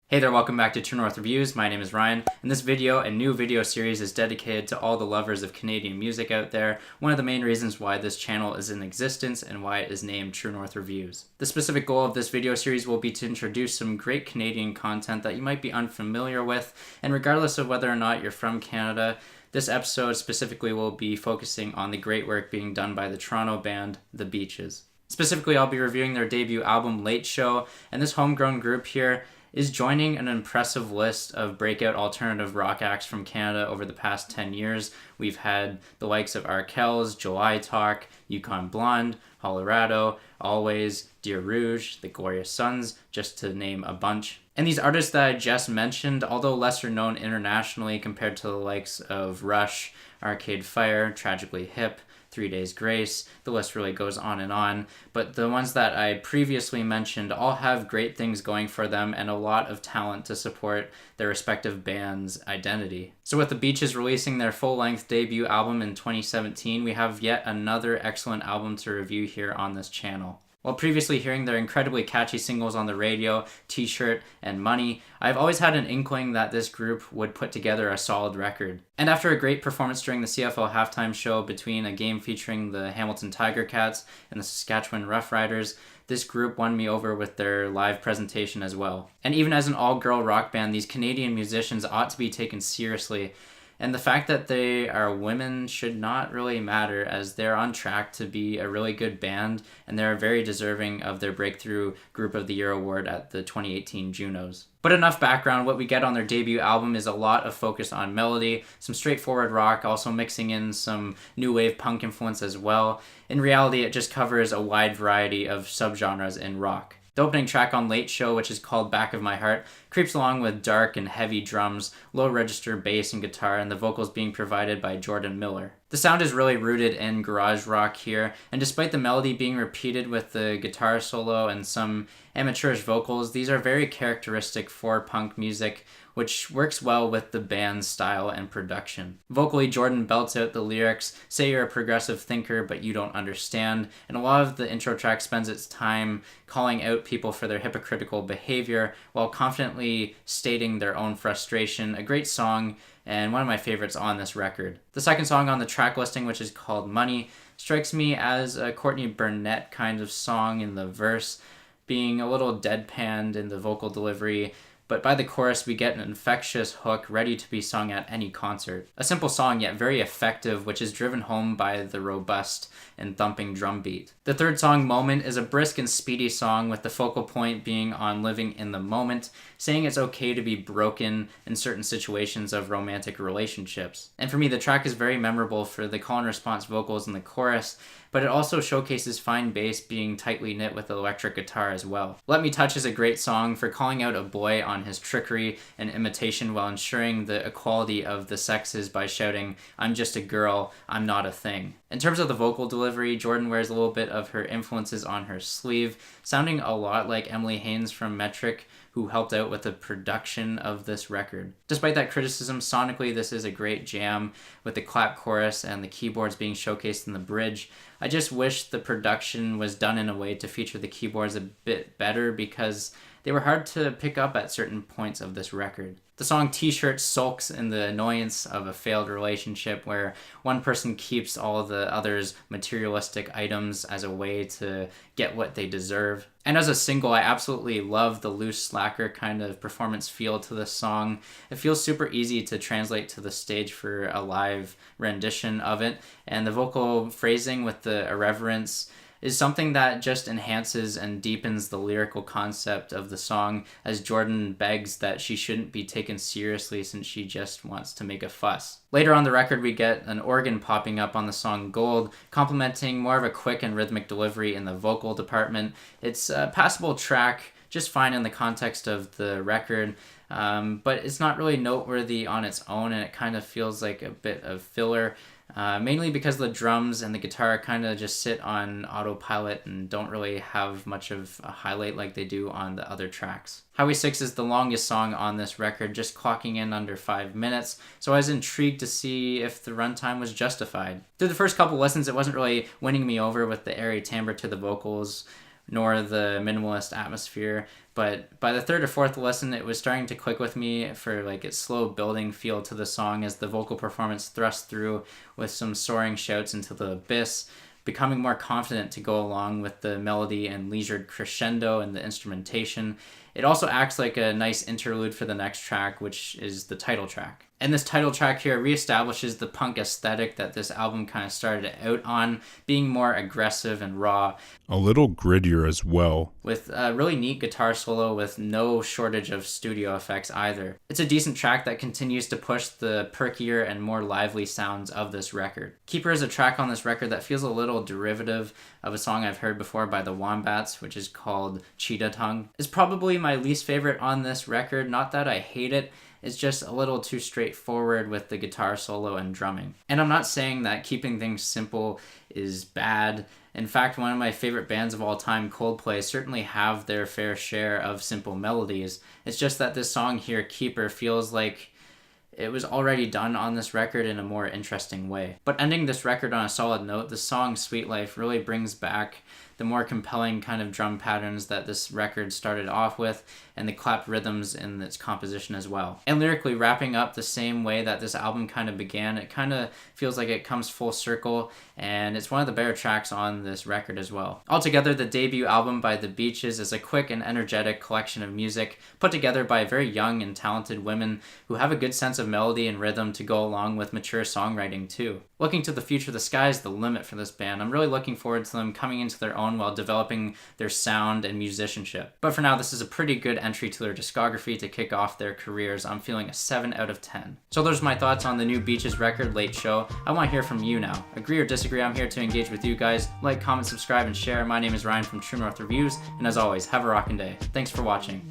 Hey there, welcome back to True North Reviews. My name is Ryan, and this video and new video series is dedicated to all the lovers of Canadian music out there, one of the main reasons why this channel is in existence and why it is named True North Reviews. The specific goal of this video series will be to introduce some great Canadian content that you might be unfamiliar with, and regardless of whether or not you're from Canada, this episode specifically will be focusing on the great work being done by the Toronto band, The Beaches. Specifically, I'll be reviewing their debut album, Late Show, and this homegrown group here is joining an impressive list of breakout alternative rock acts from Canada over the past 10 years. We've had the likes of Arkells, July Talk, Yukon Blonde, Colorado, Always, Dear Rouge, The Glorious Sons, just to name a bunch. And these artists that I just mentioned, although lesser known internationally compared to the likes of Rush, Arcade Fire, Tragically Hip, 3 Days Grace, the list really goes on, but the ones that I previously mentioned all have great things going for them and a lot of talent to support their respective band's identity. So with the Beaches releasing their full-length debut album in 2017, we have yet another excellent album to review here on this channel. While previously hearing their incredibly catchy singles on the radio, T-Shirt, and Money, I've always had an inkling that this group would put together a solid record. And after a great performance during the CFL halftime show between a game featuring the Hamilton Tiger Cats and the Saskatchewan Roughriders, this group won me over with their live presentation as well. And even as an all-girl rock band, these Canadian musicians ought to be taken seriously. And the fact that they are women should not really matter, as they're on track to be a really good band, and they're very deserving of their Breakthrough Group of the Year award at the 2018 Junos. But enough background, what we get on their debut album is a lot of focus on melody, some straightforward rock, also mixing in some new wave punk influence as well. In reality, it just covers a wide variety of subgenres in rock. The opening track on Late Show, which is called Back of My Heart, creeps along with dark and heavy drums, low register bass and guitar, and the vocals being provided by Jordan Miller. The sound is really rooted in garage rock here, and despite the melody being repeated with the guitar solo and some amateurish vocals, these are very characteristic for punk music, which works well with the band's style and production. Vocally, Jordan belts out the lyrics, "Say you're a progressive thinker, but you don't understand," and a lot of the intro track spends its time calling out people for their hypocritical behavior while confidently stating their own frustration. A great song, and one of my favorites on this record. The second song on the track listing, which is called Money, strikes me as a Courtney Burnett kind of song in the verse, being a little deadpanned in the vocal delivery, but by the chorus we get an infectious hook ready to be sung at any concert. A simple song, yet very effective, which is driven home by the robust and thumping drum beat. The third song, Moment, is a brisk and speedy song with the focal point being on living in the moment, saying it's okay to be broken in certain situations of romantic relationships. And for me, the track is very memorable for the call and response vocals in the chorus, but it also showcases fine bass being tightly knit with electric guitar as well. Let Me Touch is a great song for calling out a boy on his trickery and imitation while ensuring the equality of the sexes by shouting, "I'm just a girl, I'm not a thing." In terms of the vocal delivery, Jordan wears a little bit of her influences on her sleeve, sounding a lot like Emily Haynes from Metric, who helped out with the production of this record. Despite that criticism, sonically this is a great jam with the clap chorus and the keyboards being showcased in the bridge. I just wish the production was done in a way to feature the keyboards a bit better because they were hard to pick up at certain points of this record. The song T-Shirt sulks in the annoyance of a failed relationship where one person keeps all of the other's materialistic items as a way to get what they deserve. And as a single, I absolutely love the loose slacker kind of performance feel to this song. It feels super easy to translate to the stage for a live rendition of it, and the vocal phrasing with the irreverence is something that just enhances and deepens the lyrical concept of the song, as Jordan begs that she shouldn't be taken seriously since she just wants to make a fuss. Later on the record, we get an organ popping up on the song Gold, complementing more of a quick and rhythmic delivery in the vocal department. It's a passable track, just fine in the context of the record, but it's not really noteworthy on its own, and it kind of feels like a bit of filler. Mainly because the drums and the guitar kind of just sit on autopilot and don't really have much of a highlight like they do on the other tracks. Highway 6 is the longest song on this record, just clocking in under 5 minutes, so I was intrigued to see if the runtime was justified. Through the first couple listens, it wasn't really winning me over with the airy timbre to the vocals, nor the minimalist atmosphere. But by the third or fourth listen, it was starting to click with me for like its slow building feel to the song as the vocal performance thrust through with some soaring shouts into the abyss, becoming more confident to go along with the melody and leisured crescendo and the instrumentation. It also acts like a nice interlude for the next track, which is the title track. And this title track here reestablishes the punk aesthetic that this album kind of started out on, being more aggressive and raw. A little grittier as well. With a really neat guitar solo with no shortage of studio effects either. It's a decent track that continues to push the perkier and more lively sounds of this record. Keeper is a track on this record that feels a little derivative of a song I've heard before by the Wombats, which is called Cheetah Tongue. It's probably my least favorite on this record, not that I hate it. It's just a little too straightforward with the guitar solo and drumming. And I'm not saying that keeping things simple is bad. In fact, one of my favorite bands of all time, Coldplay, certainly have their fair share of simple melodies. It's just that this song here, Keeper, feels like it was already done on this record in a more interesting way. But ending this record on a solid note, the song Sweet Life really brings back the more compelling kind of drum patterns that this record started off with, and the clapped rhythms in its composition as well. And lyrically wrapping up the same way that this album kind of began, it kind of feels like it comes full circle, and it's one of the better tracks on this record as well. Altogether, the debut album by The Beaches is a quick and energetic collection of music put together by very young and talented women who have a good sense of melody and rhythm to go along with mature songwriting too. Looking to the future, the sky's the limit for this band. I'm really looking forward to them coming into their own while developing their sound and musicianship. But for now, this is a pretty good entry to their discography to kick off their careers. I'm feeling a 7 out of 10. So those are my thoughts on the new Beaches record, Late Show. I want to hear from you now. Agree or disagree, I'm here to engage with you guys. Like, comment, subscribe, and share. My name is Ryan from True North Reviews, and as always, have a rockin' day. Thanks for watching.